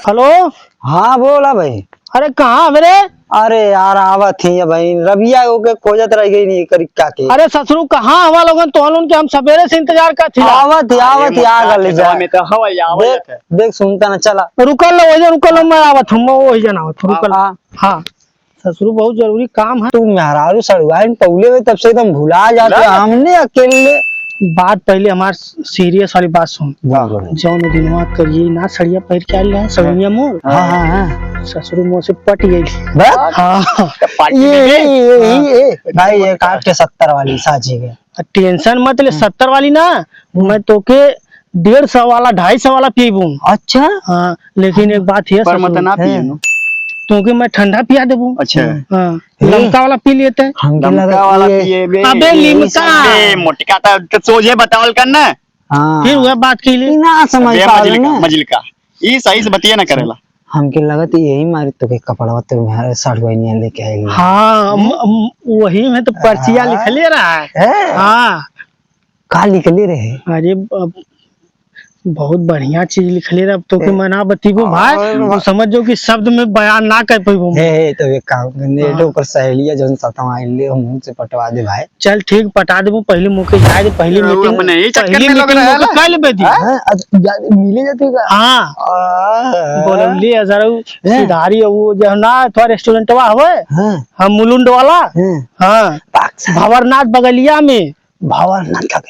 Hello, हाँ बोला भाई। अरे कहाँ मेरे? अरे यार आवत थी भाई, रबिया के खोजत रह गई नहीं करी क्या के। अरे ससुरु कहाँ हवा लोगन तो लोन के हम सवेरे से इंतजार कर थी। आवत आ गल जा में तो हवा आवत है। देख सुनता ना चला। रुकल लो रुकल लो, मैं आवत हूँ वही जना आवत रुकल। हाँ ससुरु बहुत जरूरी काम है। तू मेहरारू सड़वाइन पौले हुए तब से एकदम भुला जाते हमने अकेले। बात पहले हमार सीरियस वाली बात सुन। जौन दिनवा करिए ना सड़िया पहन के आयल है सड़िया मोर। हाँ ससुरु मोर से पट गई। हाँ ये भाई ये काट के 70 वाली साजी के टेंशन मत ले। 70 वाली ना मैं तो के 150 वाला 250 वाला पीबू। अच्छा हाँ लेकिन एक बात है मत ना पिए क्योंकि मैं ठंडा पिया देबू। अच्छा हाँ लमका वाला पी लेते हैं। लमका वाला पिए बे। अबे लिमका मोटिका तो सोझे बतावल करना। हाँ फिर वह बात की लिए ना समझ पावे ना मजिलका ई सही से बतिया ना करेला। हमके लगत यही मारी तो के कपड़ा तो मेरे सड़वाइनिया लेके आई। हाँ वही में तो पर्चिया लिखले रहा है। हाँ का लिखले रहे? अरे बहुत बढ़िया चीज लिखले रहा। तो के मना बतीबो भाई वो समझो कि शब्द में बयान ना कर पाइबो। हे तो एक काम नेटो पर सहेलिया जन सतवा आइले हम से पटवा दे भाई। चल ठीक पटा देबो। पहले मुके जाए दे पहली मीटिंग अपने ही चक्कर में लग रहा है कर लेबे दी। मिले जाते का। हां बोलली जरा सुधारी वो जो ना थोड़ा रेस्टोरेंटवा हवे। हम मुलुंड वाला। हां भवरनाथ बगलिया में। भवरनाथ का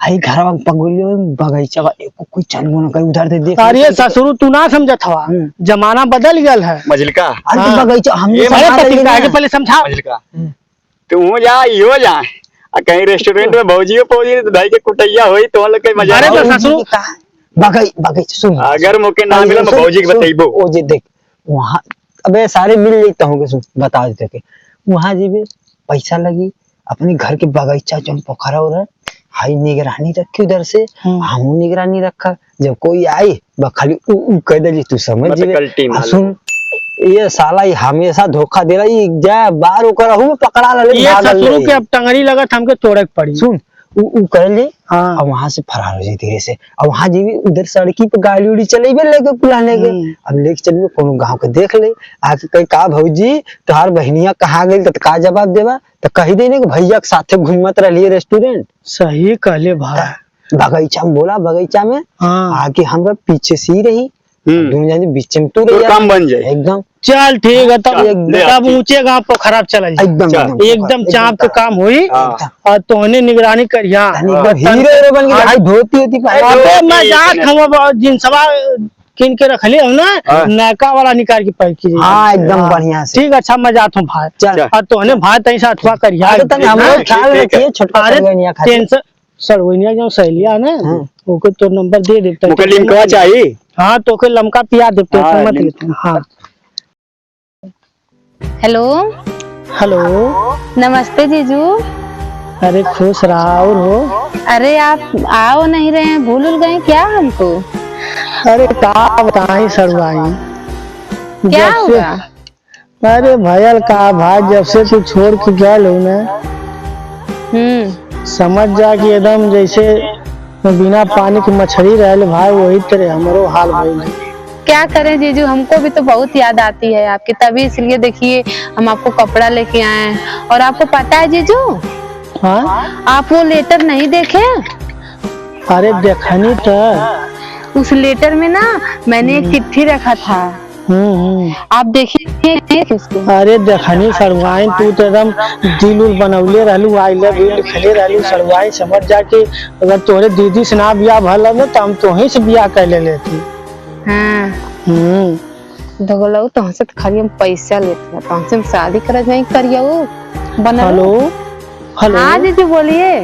आई घरवा पगुलियो बगीचा एको कोई चलबो न कर उधर से देख। अरे ससुरु तू ना समझत हवा जमाना बदल गल है। मजिलका अरे बगीचा हम पहले समझा। मजिलका तू जा यो जा कहीं रेस्टोरेंट में भौजी पौजी दही के कुटैया होई तो लोग के मजा। अरे तो ससुरु बगीचा सुन अगर मौके ना मिले मैं भौजी के बताइबो। ओ जे देख वहां अबे सारे मिल लेता हूं के सुन बता देते के वहां जीबे पैसा लगी अपने घर के बगीचा जो पोखरा हो रहा हाई निगरानी रखी उधर से। हम निगरानी रखा जब कोई आई खाली कह दे तू समझ सुन ये साला ही हमेशा धोखा दे रहा जा बार ओकर हूं पकड़ा ले। ये ससुरु के अब टंगरी लगत हमके तोड़े पड़ी। सुन उ कर ले। हाँ और वहां से फरार हो जाए धीरे से। और वहां जीवी उधर सड़की पे गाड़ी उड़ी चलेबे लेके पुलाने के अब लेके चलबे कोनो गांव के देख ले आके कहीं का भौजी तोहार बहनिया कहाँ गई तो का जवाब देबा तो कही देने कि भैया के साथे घूमत रहिए रेस्टोरेंट। सही कहले भाई। बगीचा में बोला बगीचा में आगे हमरा पीछे सी रही दोनों जाने बीच में तू रही काम बन जाए एकदम। चल ठीक है तब ऊंचे गांव पर खराब चला एकदम चाप के काम हुई और तोहने निगरानी करिया। हीरो बन के धोती होती मैं जात हम जिनसवा किन के रख ले ना नैका वाला निकाल के पैक की। हाँ एकदम बढ़िया से ठीक। अच्छा मैं जाता हूँ भाई और तोहने भाई तई से अथवा करिया। टेंशन सड़वैनिया जो सहेलिया ना ओके तो नंबर दे देते ओके लिंकवा चाहिए। हाँ तो के लमका पिया देते हैं मत लेते। हाँ हेलो हेलो नमस्ते जीजू। अरे खुश रहा और हो। अरे आप आओ नहीं रहे हैं भूल गए क्या हमको? अरे का बताई सड़वाई क्या हुआ? अरे भैया का भाई जब से तू छोड़ के गया लो ना समझ जा कि एकदम जैसे बिना पानी की मछली रहे भाई वही तरह हमारो हाल भइल। क्या करें जीजू हमको भी तो बहुत याद आती है आपकी तभी इसलिए देखिए हम आपको कपड़ा लेके आए हैं। और आपको पता है जीजू हाँ आप वो लेटर नहीं देखे? अरे देखनी तो उस लेटर में ना मैंने एक चिट्ठी रखा था। आप देखिए उसको। अरे देखनी सड़वाई तू तो एकदम दिल उल बनौले रहलू आई लव यू लिखले रहलू सड़वाई समझ जा कि अगर तोरे दीदी से ना बियाह भल ना तो हम तोही से बियाह कर लेती। हाँ तो तुमसे तो खाली हम पैसा लेते तुमसे हम शादी कर नहीं करिए वो बना। हेलो हेलो हाँ जीजू बोलिए।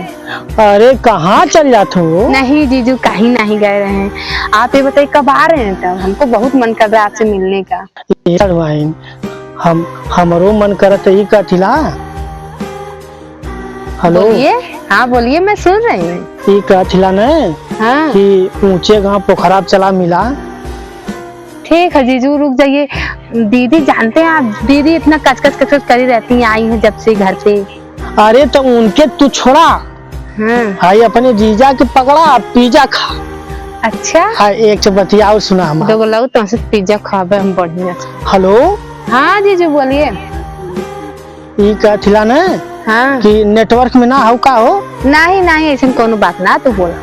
अरे कहाँ चल जाते हो? नहीं जीजू कहीं नहीं गए रहे हैं। आप ये बताइए कब आ रहे हैं? तब हमको बहुत मन कर रहा है आपसे मिलने का। हमरो मन करत ही कथिला। हेलो बोलिए। हाँ बोलिए मैं सुन रही हूँ। ये कथिला न हाँ कि ऊंचे गांव पोखरा चला मिला। ठीक है जीजू रुक जाइए। दीदी जानते हैं आप दीदी इतना कचकच कचकच करी रहती हैं आई हैं जब से घर पे। अरे तो उनके तू छोड़ा हाँ हाई अपने जीजा के पकड़ा पिज्जा खा। अच्छा हाय एक से बतिया और सुना हमारा। तो बोला तुमसे पिज्जा खाबे हम बढ़िया से। हेलो हाँ जीजू बोलिए। ई कहथिला न हाँ कि नेटवर्क में ना हो का हो। नहीं नहीं ऐसा कोनो बात ना तू बोला।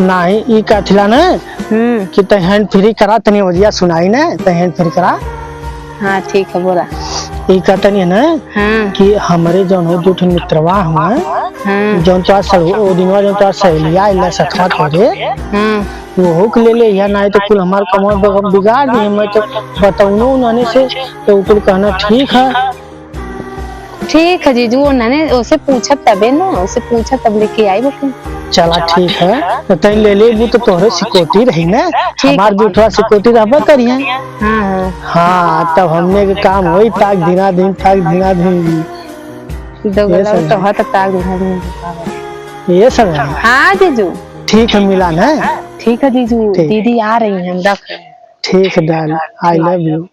नहीं ई कहथिला न कि ते हैंड फ्री करा तनी वजिया सुनाई न ते हैंड फ्री करा। हाँ ठीक है बोला। ई कहतनी न हाँ कि हमारे जौन हो दो ठन मित्रवा हुआ हाँ जौन तो ओ दिनवा जौन तो सहेलिया इला सखवा करे हाँ वो के ले या नहीं तो कुल हमार कमर बिगाड़ दी। मैं तो बताऊँ उन्होंने से तो कुल कहना ठीक है जीजू उन्होंने उसे पूछा तबे ना उसे पूछा तब लेके आई वो। चला ठीक है तो तैन ले ले तो तोहरे सिकोटी रही ना हमार दूठवा सिकोटी रहबा करिए। हाँ हाँ तब हमने के काम होई ताक दिना दिन तो हत ताक ये सब है। हाँ जीजू ठीक है मिला ना। ठीक है जीजू ठीक। दीदी आ रही हैं हम रख रहे हैं। ठीक है डाल आई लव यू।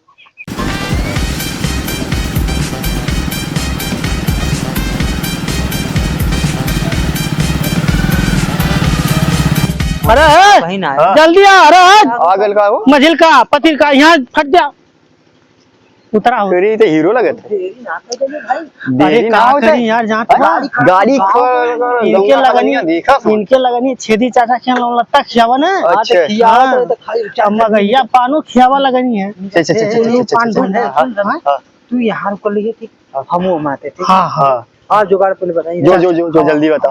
अरे जल्दी आ आगल का वो मझिल का पतिर का यहाँ फट जा उतरा हो। तेरी तो हीरो लगत है। अरे देरी ना का हो करी यार जहाँ तक गाड़ी इनके लगनी छेदी चाचा खिया लत्ता खियावा ना। अच्छा मगैया पानो खियावा लगनी है। उल्लू पान ढूंढ है। तू यहाँ को लिए ठीक हम वो माते ठीक। हाँ हाँ हाँ जुगाड़ पहले बताइए। जो जल्दी बता।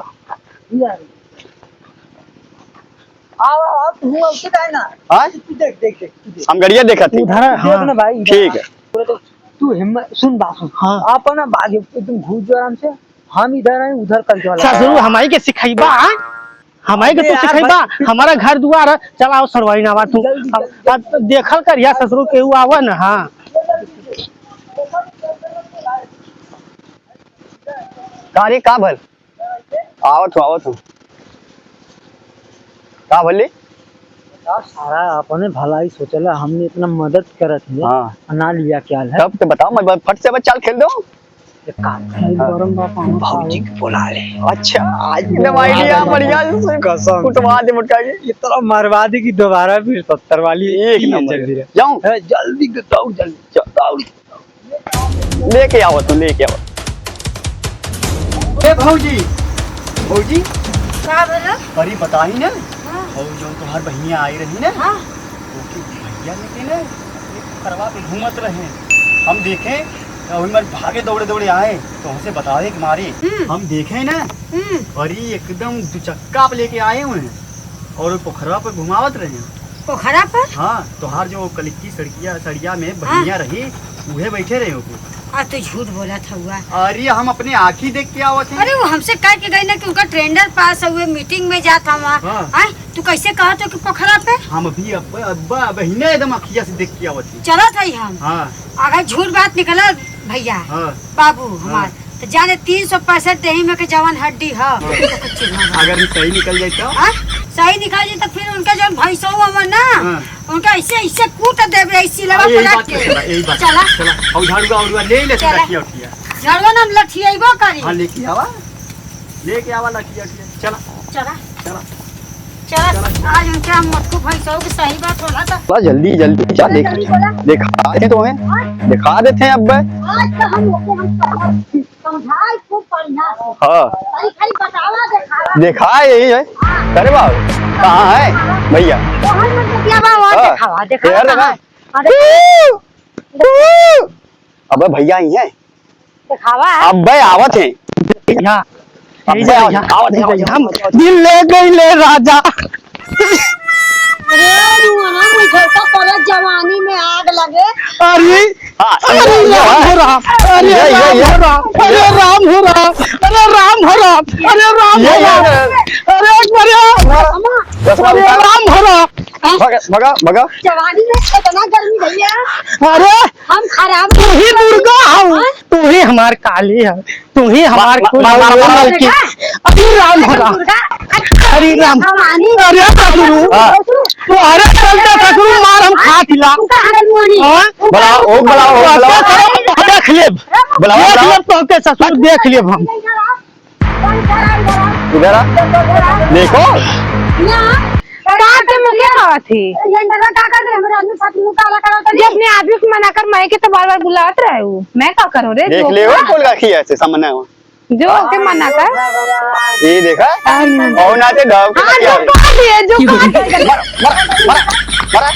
हम गड़िया देखा थे। उधर हाँ ना भाई ठीक है तू हिम्मत सुन बात सुन। हाँ आप ना भागे तुम घूस जो आराम से हम इधर आए उधर करके वाला ससुर हमारी के सिखाइबा हमारे के तू सिखाइबा हमारा घर दुआर चलाओ सरवाई ना तू अब देखल कर या ससुर के हुआ आवा ना। हाँ कारे का भल आवत हूँ का भले सारा अपने भलाई सोचला हमने इतना मदद करत है। हाँ ना लिया क्या है तब तो बताओ मैं फट से बच्चा खेल दो। भाजी को बुला ले। अच्छा आज दवाई लिया बढ़िया कसम कुटवा दे मुटका के ये तरह मरवा दे की दोबारा फिर 70 वाली एक नंबर जाऊं जल्दी बताओ जल्दी लेके आओ तुम लेके आओ। ए भौजी भौजी का बोला? अरे बता ही ना और जो तुम्हार बहनिया आई रही ना ओके भैया लेके ना करवा पे घूमत रहे हम देखे और भागे दौड़े दौड़े आए तो हमसे बतावे कि मारे हम देखे ना अरे एकदम दुचक्का पे लेके आए हुए और पोखरवा पे घुमावत रहे। पोखरा पर? हाँ तोहार जो कलिक्की सड़िया में बहनिया रही उहे बैठे रहे हो। तू झूठ बोला था हुआ। अरे हम अपने आँखी देख के आवत हैं। अरे वो हमसे कह के गई ना कि उनका ट्रेंडर पास हुए मीटिंग में जाता वहाँ। हाँ। तू कैसे कहा तो कि पोखरा पे? हम भी अब्बा बहने एकदम अखिया से देख के आवत हैं। चला था हम। हाँ अगर झूठ बात निकला भैया हाँ बाबू हमार तो जाने 365 देही में के जवान हड्डी है। अगर सही निकल जाए तो सही निकाल जाए तो फिर उनका जो भैंसो हुआ ना हाँ। उनका ऐसे ऐसे कूट देवे ऐसी लगा पलट के। चला और झाड़ूगा उड़ूगा ले ले चला। लठिया उठिया झड़वा ना लठियाइबो करी। हाँ लेके आवा लठिया उठिया चला चला चला चला आज उनके हम मटकू भैंसो की सही बात होला था। जल्दी जल्दी जा देख दिखा देते तो हैं दिखा देते हैं अब। आज तो हम समझाई खूब बढ़िया से। हाँ खाली खाली बतावा देखावा। देखा यही है अरे बाबू कहाँ है भैया तो हम मतलब क्या बाबा हाँ। देखावा यार देखावा। देखा अरे अब भैया ही है देखावा अब भाई आवत है यहाँ अब आवत है हम दिल ले गई ले राजा। अरे रुआना मुझे तो तेरे जवानी में आग लगे। अरे अरे राम हो राम अरे राम हो राम अरे राम हो राम अरे राम हो राम अरे राम हो राम अरे राम हो राम भगा भगा जवानी में इतना गर्मी भैया अरे हम खराब तू ही दुर्गा हो तू ही हमार काली है तू ही हमार कुल की अरे राम हो राम अरे राम अरे ससुरु तू अरे चलते ससुरु मार हम खा खिला बुलाओ देख लेब तो के ससुर देख लेब हम इधर आ देखो बात मुझे कहा थी जब अपने आदमी को मना कर मैं के तो बार बार बुलात रहे हूँ मैं क्या करूँ रे देख ले वो फूल रखी है ऐसे सामने जो के मना कर ये देखा और ना ते गाँव के हाँ जो कहा दिए जो कहा दिए मरा